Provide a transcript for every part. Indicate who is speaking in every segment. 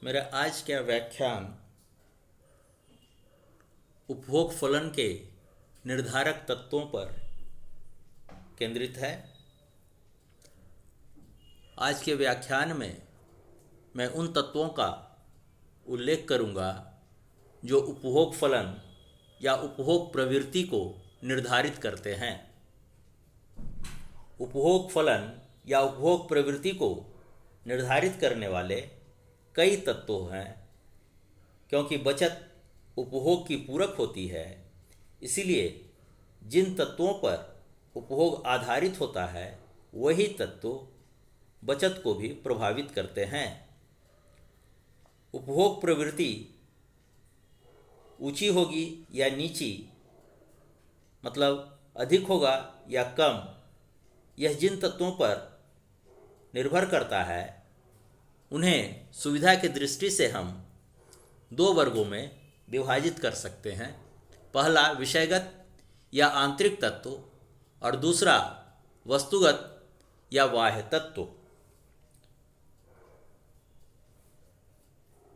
Speaker 1: मेरा आज का व्याख्यान उपभोग फलन के निर्धारक तत्वों पर केंद्रित है। आज के व्याख्यान में मैं उन तत्वों का उल्लेख करूंगा जो उपभोग फलन या उपभोग प्रवृत्ति को निर्धारित करते हैं। उपभोग फलन या उपभोग प्रवृत्ति को निर्धारित करने वाले कई तत्व हैं। क्योंकि बचत उपभोग की पूरक होती है, इसीलिए जिन तत्वों पर उपभोग आधारित होता है वही तत्व बचत को भी प्रभावित करते हैं। उपभोग प्रवृत्ति ऊंची होगी या नीची, मतलब अधिक होगा या कम, यह जिन तत्वों पर निर्भर करता है उन्हें सुविधा की दृष्टि से हम दो वर्गों में विभाजित कर सकते हैं। पहला विषयगत या आंतरिक तत्व और दूसरा वस्तुगत या बाह्य तत्व।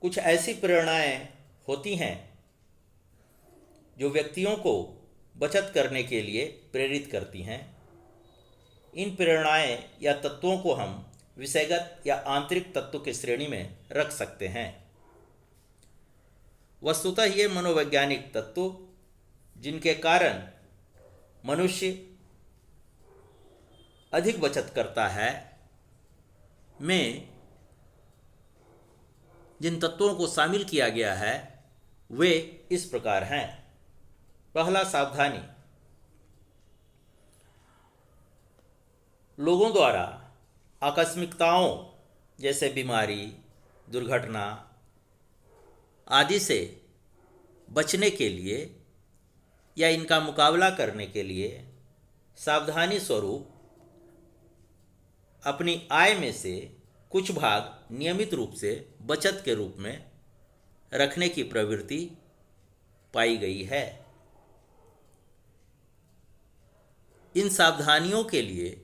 Speaker 1: कुछ ऐसी प्रेरणाएं होती हैं जो व्यक्तियों को बचत करने के लिए प्रेरित करती हैं। इन प्रेरणाएं या तत्वों को हम विषयगत या आंतरिक तत्व की श्रेणी में रख सकते हैं। वस्तुतः ये मनोवैज्ञानिक तत्व जिनके कारण मनुष्य अधिक बचत करता है, में जिन तत्वों को शामिल किया गया है वे इस प्रकार हैं। पहला, सावधानी। लोगों द्वारा आकस्मिकताओं जैसे बीमारी, दुर्घटना आदि से बचने के लिए या इनका मुकाबला करने के लिए सावधानी स्वरूप अपनी आय में से कुछ भाग नियमित रूप से बचत के रूप में रखने की प्रवृत्ति पाई गई है। इन सावधानियों के लिए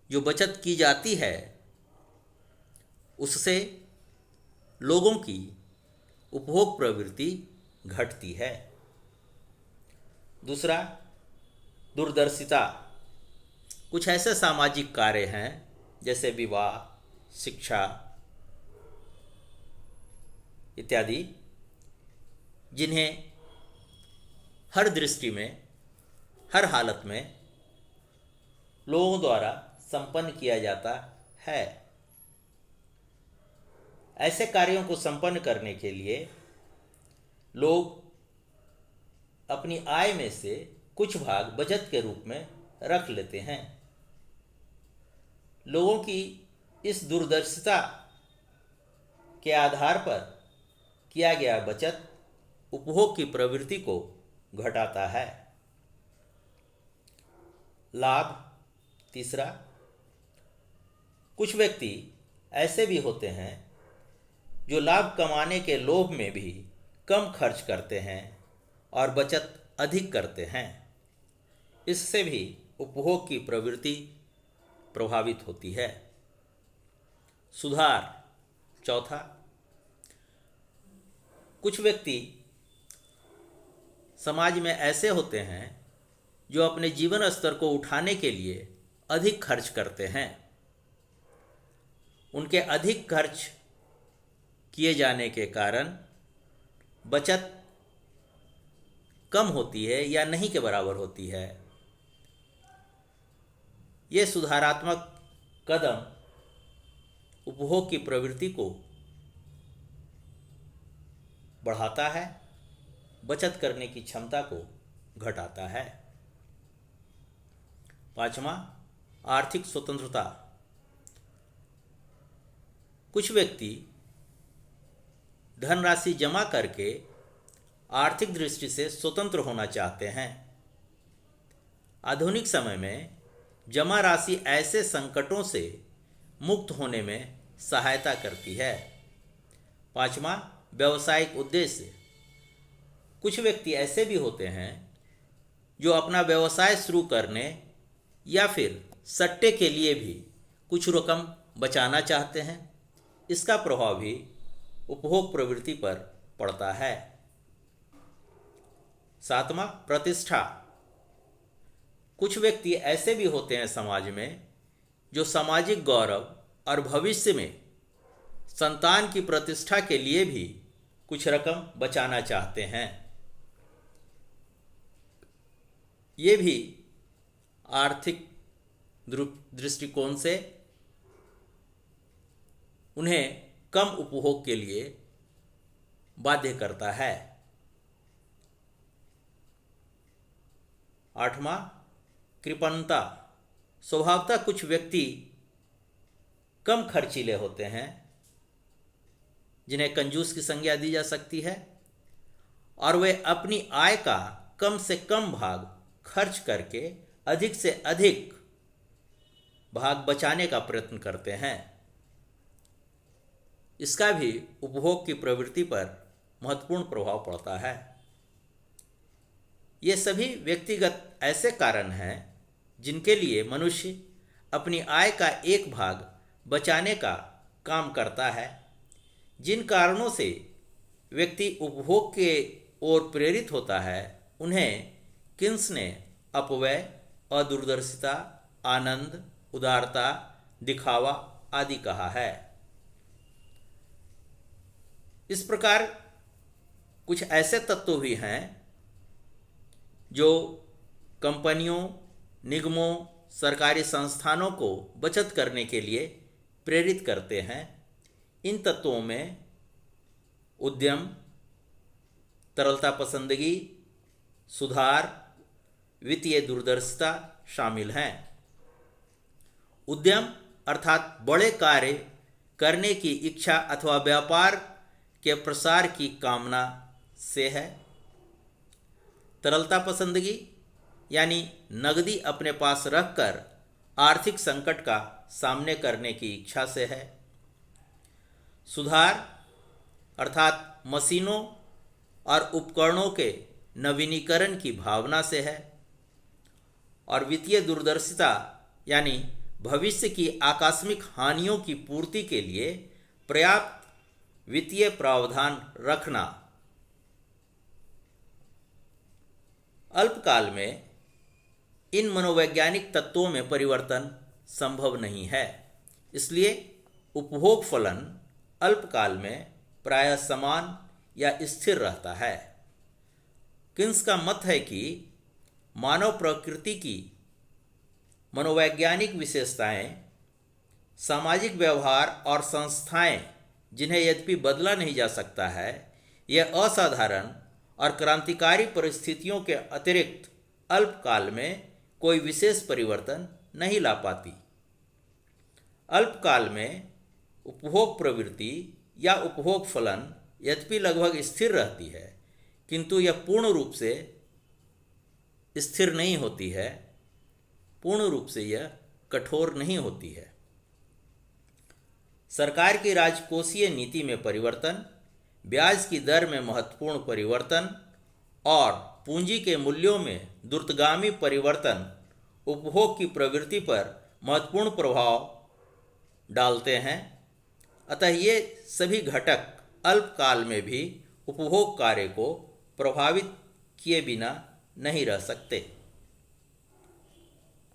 Speaker 1: जो बचत की जाती है उससे लोगों की उपभोग प्रवृत्ति घटती है। दूसरा, दूरदर्शिता। कुछ ऐसे सामाजिक कार्य हैं जैसे विवाह, शिक्षा इत्यादि जिन्हें हर दृष्टि में, हर हालत में लोगों द्वारा संपन्न किया जाता है। ऐसे कार्यों को संपन्न करने के लिए लोग अपनी आय में से कुछ भाग बचत के रूप में रख लेते हैं। लोगों की इस दूरदर्शिता के आधार पर किया गया बचत उपभोग की प्रवृत्ति को घटाता है। लाभ। तीसरा, कुछ व्यक्ति ऐसे भी होते हैं जो लाभ कमाने के लोभ में भी कम खर्च करते हैं और बचत अधिक करते हैं। इससे भी उपभोग की प्रवृत्ति प्रभावित होती है। सुधार। चौथा, कुछ व्यक्ति समाज में ऐसे होते हैं जो अपने जीवन स्तर को उठाने के लिए अधिक खर्च करते हैं। उनके अधिक खर्च किए जाने के कारण बचत कम होती है या नहीं के बराबर होती है। ये सुधारात्मक कदम उपभोग की प्रवृत्ति को बढ़ाता है, बचत करने की क्षमता को घटाता है। पांचवा, आर्थिक स्वतंत्रता। कुछ व्यक्ति धनराशि जमा करके आर्थिक दृष्टि से स्वतंत्र होना चाहते हैं। आधुनिक समय में जमा राशि ऐसे संकटों से मुक्त होने में सहायता करती है। पांचवा, व्यावसायिक उद्देश्य। कुछ व्यक्ति ऐसे भी होते हैं जो अपना व्यवसाय शुरू करने या फिर सट्टे के लिए भी कुछ रकम बचाना चाहते हैं। इसका प्रभाव भी उपभोग प्रवृत्ति पर पड़ता है। 7वां, प्रतिष्ठा। कुछ व्यक्ति ऐसे भी होते हैं समाज में जो सामाजिक गौरव और भविष्य में संतान की प्रतिष्ठा के लिए भी कुछ रकम बचाना चाहते हैं। ये भी आर्थिक दृष्टिकोण से उन्हें कम उपभोग के लिए बाध्य करता है। 8वां, कृपणता। स्वभावतः कुछ व्यक्ति कम खर्चीले होते हैं, जिन्हें कंजूस की संज्ञा दी जा सकती है, और वे अपनी आय का कम से कम भाग खर्च करके अधिक से अधिक भाग बचाने का प्रयत्न करते हैं। इसका भी उपभोग की प्रवृत्ति पर महत्वपूर्ण प्रभाव पड़ता है। ये सभी व्यक्तिगत ऐसे कारण हैं जिनके लिए मनुष्य अपनी आय का एक भाग बचाने का काम करता है। जिन कारणों से व्यक्ति उपभोग के ओर प्रेरित होता है, उन्हें किन्स ने अपव्यय, अदूरदर्शिता, आनंद, उदारता, दिखावा आदि कहा है। इस प्रकार कुछ ऐसे तत्व भी हैं जो कंपनियों, निगमों, सरकारी संस्थानों को बचत करने के लिए प्रेरित करते हैं। इन तत्वों में उद्यम, तरलता पसंदगी, सुधार, वित्तीय दूरदर्शिता शामिल हैं। उद्यम अर्थात बड़े कार्य करने की इच्छा अथवा व्यापार के प्रसार की कामना से है। तरलता पसंदगी यानी नकदी अपने पास रखकर आर्थिक संकट का सामने करने की इच्छा से है। सुधार अर्थात मशीनों और उपकरणों के नवीनीकरण की भावना से है। और वित्तीय दूरदर्शिता यानी भविष्य की आकस्मिक हानियों की पूर्ति के लिए पर्याप्त वित्तीय प्रावधान रखना। अल्पकाल में इन मनोवैज्ञानिक तत्वों में परिवर्तन संभव नहीं है, इसलिए उपभोग फलन अल्पकाल में प्रायः समान या स्थिर रहता है। किन्स का मत है कि मानव प्रकृति की मनोवैज्ञानिक विशेषताएं, सामाजिक व्यवहार और संस्थाएं, जिन्हें यद्यपि बदला नहीं जा सकता है, यह असाधारण और क्रांतिकारी परिस्थितियों के अतिरिक्त अल्पकाल में कोई विशेष परिवर्तन नहीं ला पाती। अल्पकाल में उपभोग प्रवृत्ति या उपभोग फलन यद्यपि लगभग स्थिर रहती है, किंतु यह पूर्ण रूप से स्थिर नहीं होती है, पूर्ण रूप से यह कठोर नहीं होती है। सरकार की राजकोषीय नीति में परिवर्तन, ब्याज की दर में महत्वपूर्ण परिवर्तन और पूंजी के मूल्यों में द्रुतगामी परिवर्तन उपभोग की प्रवृत्ति पर महत्वपूर्ण प्रभाव डालते हैं। अतः ये सभी घटक अल्पकाल में भी उपभोग कार्य को प्रभावित किए बिना नहीं रह सकते।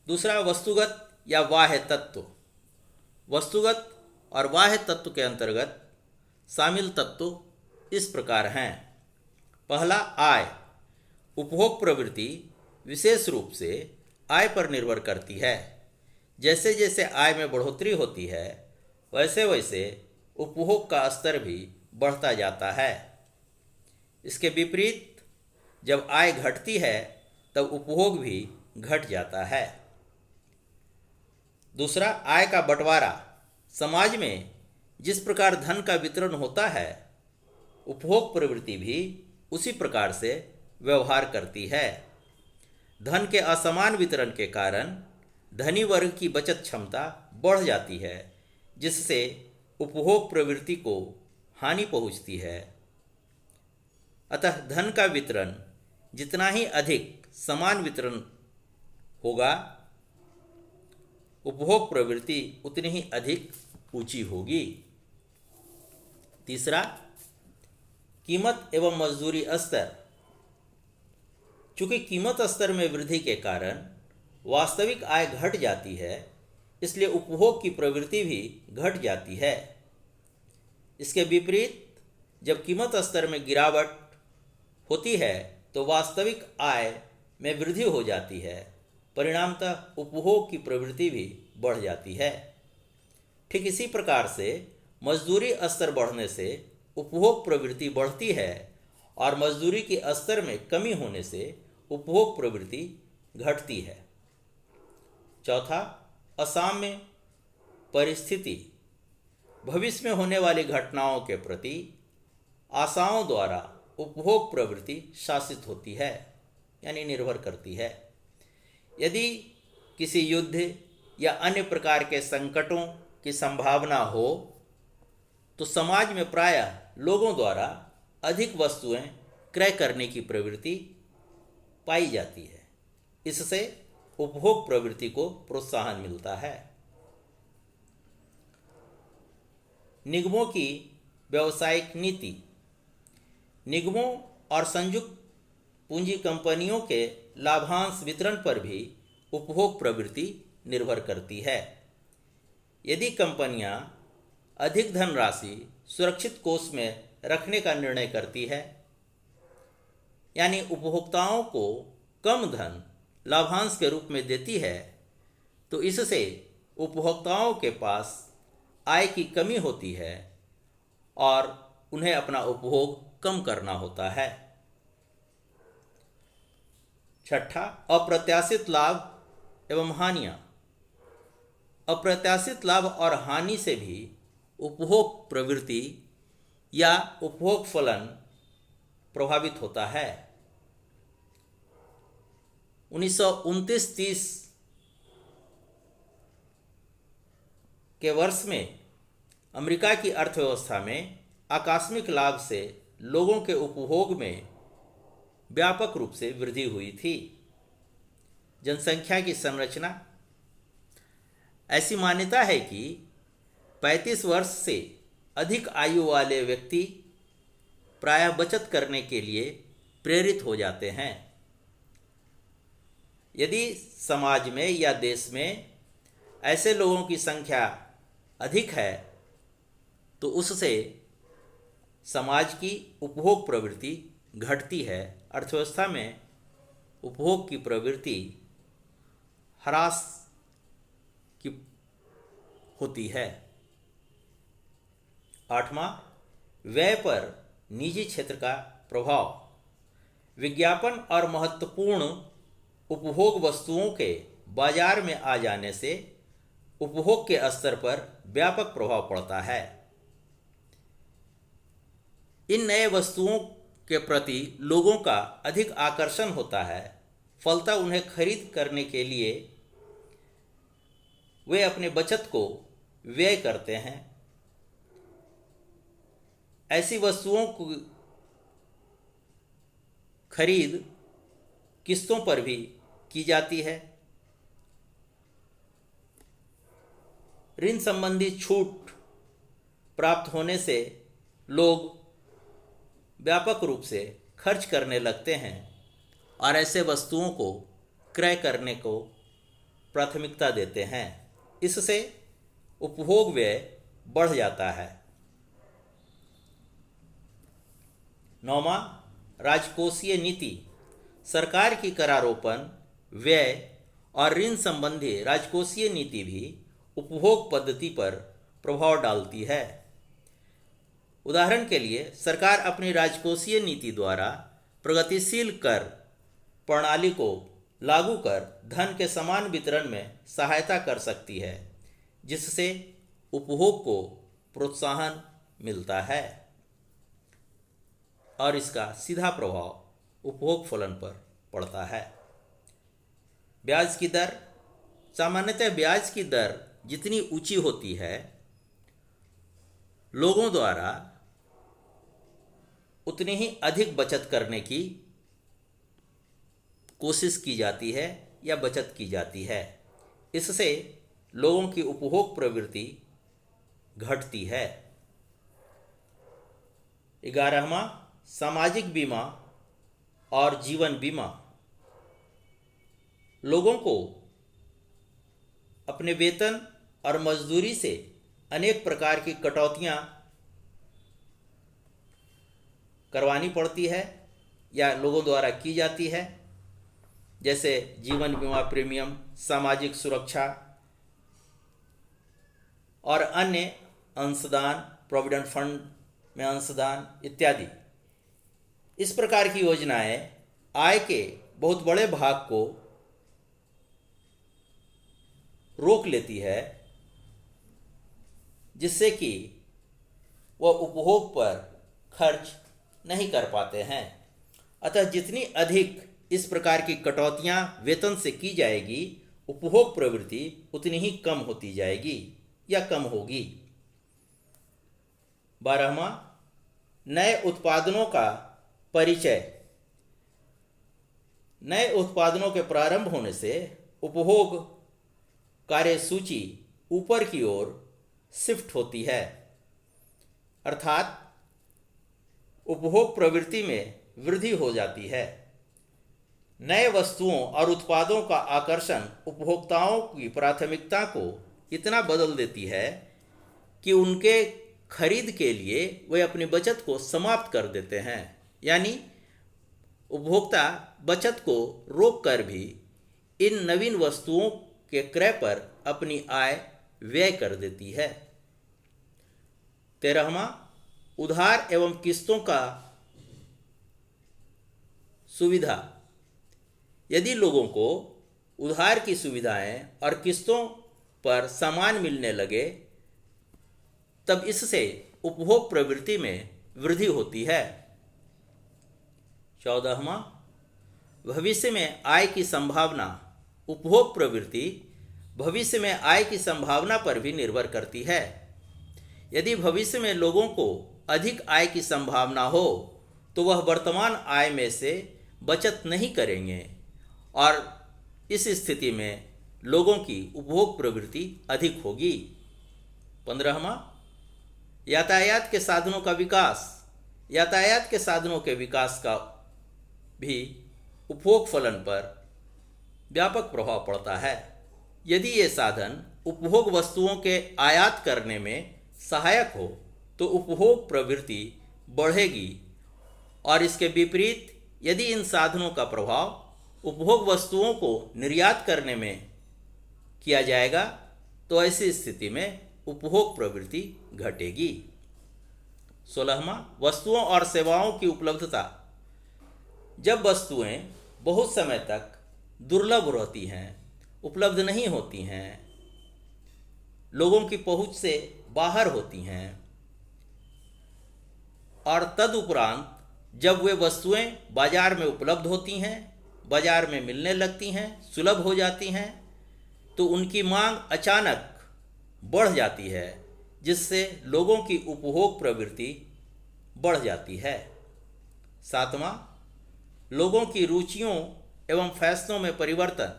Speaker 1: दूसरा, वस्तुगत या बाह्य तत्व। वस्तुगत और बाह्य तत्व के अंतर्गत शामिल तत्व इस प्रकार हैं। पहला, आय। उपभोग प्रवृत्ति विशेष रूप से आय पर निर्भर करती है। जैसे जैसे आय में बढ़ोतरी होती है, वैसे वैसे उपभोग का स्तर भी बढ़ता जाता है। इसके विपरीत जब आय घटती है, तब उपभोग भी घट जाता है। दूसरा, आय का बंटवारा। समाज में जिस प्रकार धन का वितरण होता है, उपभोग प्रवृत्ति भी उसी प्रकार से व्यवहार करती है। धन के असमान वितरण के कारण धनी वर्ग की बचत क्षमता बढ़ जाती है, जिससे उपभोग प्रवृत्ति को हानि पहुंचती है। अतः धन का वितरण जितना ही अधिक समान वितरण होगा, उपभोग प्रवृत्ति उतनी ही अधिक ऊंची होगी। तीसरा, कीमत एवं मजदूरी स्तर। चूंकि कीमत स्तर में वृद्धि के कारण वास्तविक आय घट जाती है, इसलिए उपभोग की प्रवृत्ति भी घट जाती है। इसके विपरीत जब कीमत स्तर में गिरावट होती है तो वास्तविक आय में वृद्धि हो जाती है, परिणामतः उपभोग की प्रवृत्ति भी बढ़ जाती है। ठीक इसी प्रकार से मजदूरी स्तर बढ़ने से उपभोग प्रवृत्ति बढ़ती है और मजदूरी के स्तर में कमी होने से उपभोग प्रवृत्ति घटती है। चौथा, असाम्य परिस्थिति। भविष्य में होने वाली घटनाओं के प्रति आशाओं द्वारा उपभोग प्रवृत्ति शासित होती है, यानी निर्भर करती है। यदि किसी युद्ध या अन्य प्रकार के संकटों की संभावना हो तो समाज में प्रायः लोगों द्वारा अधिक वस्तुएं क्रय करने की प्रवृत्ति पाई जाती है। इससे उपभोग प्रवृत्ति को प्रोत्साहन मिलता है। निगमों की व्यावसायिक नीति। निगमों और संयुक्त पूंजी कंपनियों के लाभांश वितरण पर भी उपभोग प्रवृत्ति निर्भर करती है। यदि कंपनियां अधिक धनराशि सुरक्षित कोष में रखने का निर्णय करती है, यानी उपभोक्ताओं को कम धन लाभांश के रूप में देती है, तो इससे उपभोक्ताओं के पास आय की कमी होती है और उन्हें अपना उपभोग कम करना होता है। छठा, अप्रत्याशित लाभ एवं हानियां। अप्रत्याशित लाभ और हानि से भी उपभोग प्रवृत्ति या उपभोग फलन प्रभावित होता है। 1929-30 के वर्ष में अमेरिका की अर्थव्यवस्था में आकस्मिक लाभ से लोगों के उपभोग में व्यापक रूप से वृद्धि हुई थी। जनसंख्या की संरचना। ऐसी मान्यता है कि 35 वर्ष से अधिक आयु वाले व्यक्ति प्रायः बचत करने के लिए प्रेरित हो जाते हैं। यदि समाज में या देश में ऐसे लोगों की संख्या अधिक है तो उससे समाज की उपभोग प्रवृत्ति घटती है, अर्थव्यवस्था में उपभोग की प्रवृत्ति ह्रास की होती है। आठवां, व्यय पर निजी क्षेत्र का प्रभाव। विज्ञापन और महत्वपूर्ण उपभोग वस्तुओं के बाजार में आ जाने से उपभोग के स्तर पर व्यापक प्रभाव पड़ता है। इन नए वस्तुओं के प्रति लोगों का अधिक आकर्षण होता है, फलतः उन्हें खरीद करने के लिए वे अपने बचत को व्यय करते हैं। ऐसी वस्तुओं की खरीद किस्तों पर भी की जाती है। ऋण संबंधी छूट प्राप्त होने से लोग व्यापक रूप से खर्च करने लगते हैं और ऐसे वस्तुओं को क्रय करने को प्राथमिकता देते हैं। इससे उपभोग व्यय बढ़ जाता है। नौवां, राजकोषीय नीति। सरकार की करारोपण, व्यय और ऋण संबंधी राजकोषीय नीति भी उपभोग पद्धति पर प्रभाव डालती है। उदाहरण के लिए सरकार अपनी राजकोषीय नीति द्वारा प्रगतिशील कर प्रणाली को लागू कर धन के समान वितरण में सहायता कर सकती है, जिससे उपभोग को प्रोत्साहन मिलता है और इसका सीधा प्रभाव उपभोग फलन पर पड़ता है। ब्याज की दर। सामान्यतः ब्याज की दर जितनी ऊंची होती है, लोगों द्वारा उतनी ही अधिक बचत करने की कोशिश की जाती है या बचत की जाती है। इससे लोगों की उपभोग प्रवृत्ति घटती है। 11वां, सामाजिक बीमा और जीवन बीमा लोगों को अपने वेतन और मजदूरी से अनेक प्रकार की कटौतियां करवानी पड़ती है या लोगों द्वारा की जाती है, जैसे जीवन बीमा प्रीमियम, सामाजिक सुरक्षा और अन्य अंशदान, प्रोविडेंट फंड में अंशदान इत्यादि। इस प्रकार की योजनाएं आय के बहुत बड़े भाग को रोक लेती है, जिससे कि वह उपभोग पर खर्च नहीं कर पाते हैं। अतः जितनी अधिक इस प्रकार की कटौतियां वेतन से की जाएगी, उपभोग प्रवृत्ति उतनी ही कम होती जाएगी या कम होगी। 12वां, नए उत्पादनों का परिचय। नए उत्पादनों के प्रारंभ होने से उपभोग कार्य सूची ऊपर की ओर शिफ्ट होती है, अर्थात उपभोग प्रवृत्ति में वृद्धि हो जाती है। नए वस्तुओं और उत्पादों का आकर्षण उपभोक्ताओं की प्राथमिकता को इतना बदल देती है कि उनके खरीद के लिए वे अपनी बचत को समाप्त कर देते हैं। यानी उपभोक्ता बचत को रोककर भी इन नवीन वस्तुओं के क्रय पर अपनी आय व्यय कर देती है। 13वां, उधार एवं किस्तों का सुविधा। यदि लोगों को उधार की सुविधाएं और किस्तों पर सामान मिलने लगे, तब इससे उपभोग प्रवृत्ति में वृद्धि होती है। 14वां, भविष्य में आय की संभावना। उपभोग प्रवृत्ति भविष्य में आय की संभावना पर भी निर्भर करती है। यदि भविष्य में लोगों को अधिक आय की संभावना हो तो वह वर्तमान आय में से बचत नहीं करेंगे और इस स्थिति में लोगों की उपभोग प्रवृत्ति अधिक होगी। 15वां, यातायात के साधनों का विकास। यातायात के साधनों के विकास का भी उपभोग फलन पर व्यापक प्रभाव पड़ता है। यदि ये साधन उपभोग वस्तुओं के आयात करने में सहायक हो तो उपभोग प्रवृत्ति बढ़ेगी, और इसके विपरीत यदि इन साधनों का प्रभाव उपभोग वस्तुओं को निर्यात करने में किया जाएगा तो ऐसी स्थिति में उपभोग प्रवृत्ति घटेगी। 16वां, वस्तुओं और सेवाओं की उपलब्धता। जब वस्तुएं बहुत समय तक दुर्लभ रहती हैं, उपलब्ध नहीं होती हैं, लोगों की पहुंच से बाहर होती हैं, और तदुपरांत जब वे वस्तुएं बाजार में उपलब्ध होती हैं, बाजार में मिलने लगती हैं, सुलभ हो जाती हैं, तो उनकी मांग अचानक बढ़ जाती है, जिससे लोगों की उपभोग प्रवृत्ति बढ़ जाती है। 7वां, लोगों की रुचियों एवं फैसलों में परिवर्तन।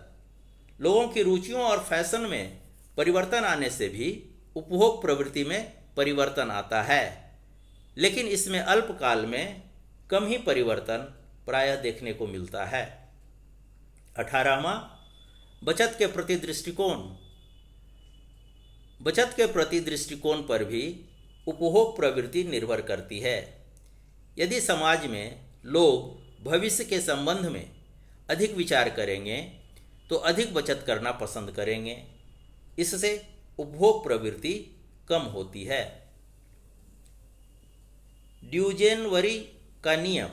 Speaker 1: लोगों की रुचियों और फैशन में परिवर्तन आने से भी उपभोग प्रवृत्ति में परिवर्तन आता है, लेकिन इसमें अल्पकाल में कम ही परिवर्तन प्रायः देखने को मिलता है। 18वां, बचत के प्रति दृष्टिकोण। बचत के प्रति दृष्टिकोण पर भी उपभोग प्रवृत्ति निर्भर करती है। यदि समाज में लोग भविष्य के संबंध में अधिक विचार करेंगे तो अधिक बचत करना पसंद करेंगे, इससे उपभोग प्रवृत्ति कम होती है। ड्यूजेनवरी का नियम।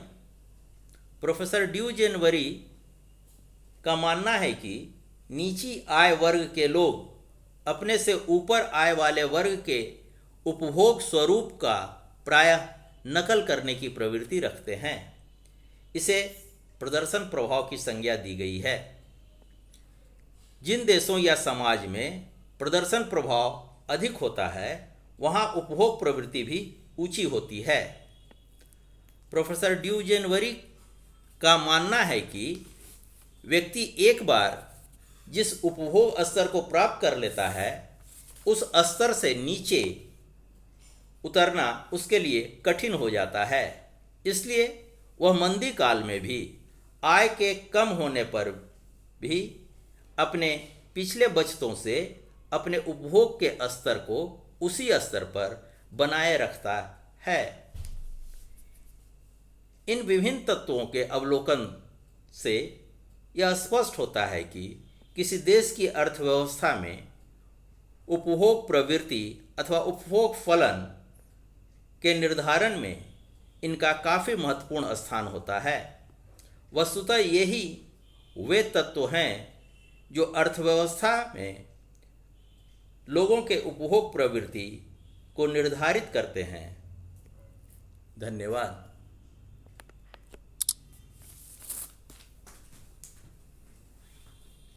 Speaker 1: प्रोफेसर ड्यूजेनवरी का मानना है कि नीची आय वर्ग के लोग अपने से ऊपर आय वाले वर्ग के उपभोग स्वरूप का प्रायः नकल करने की प्रवृत्ति रखते हैं। इसे प्रदर्शन प्रभाव की संज्ञा दी गई है। जिन देशों या समाज में प्रदर्शन प्रभाव अधिक होता है, वहाँ उपभोग प्रवृत्ति भी ऊंची होती है। प्रोफेसर ड्यूजेनवरी का मानना है कि व्यक्ति एक बार जिस उपभोग स्तर को प्राप्त कर लेता है, उस स्तर से नीचे उतरना उसके लिए कठिन हो जाता है। इसलिए वह मंदी काल में भी आय के कम होने पर भी अपने पिछले बचतों से अपने उपभोग के स्तर को उसी स्तर पर बनाए रखता है। इन विभिन्न तत्वों के अवलोकन से यह स्पष्ट होता है कि किसी देश की अर्थव्यवस्था में उपभोग प्रवृत्ति अथवा उपभोग फलन के निर्धारण में इनका काफ़ी महत्वपूर्ण स्थान होता है। वस्तुतः यही वे तत्व हैं जो अर्थव्यवस्था में लोगों के उपभोग प्रवृत्ति को निर्धारित करते हैं। धन्यवाद।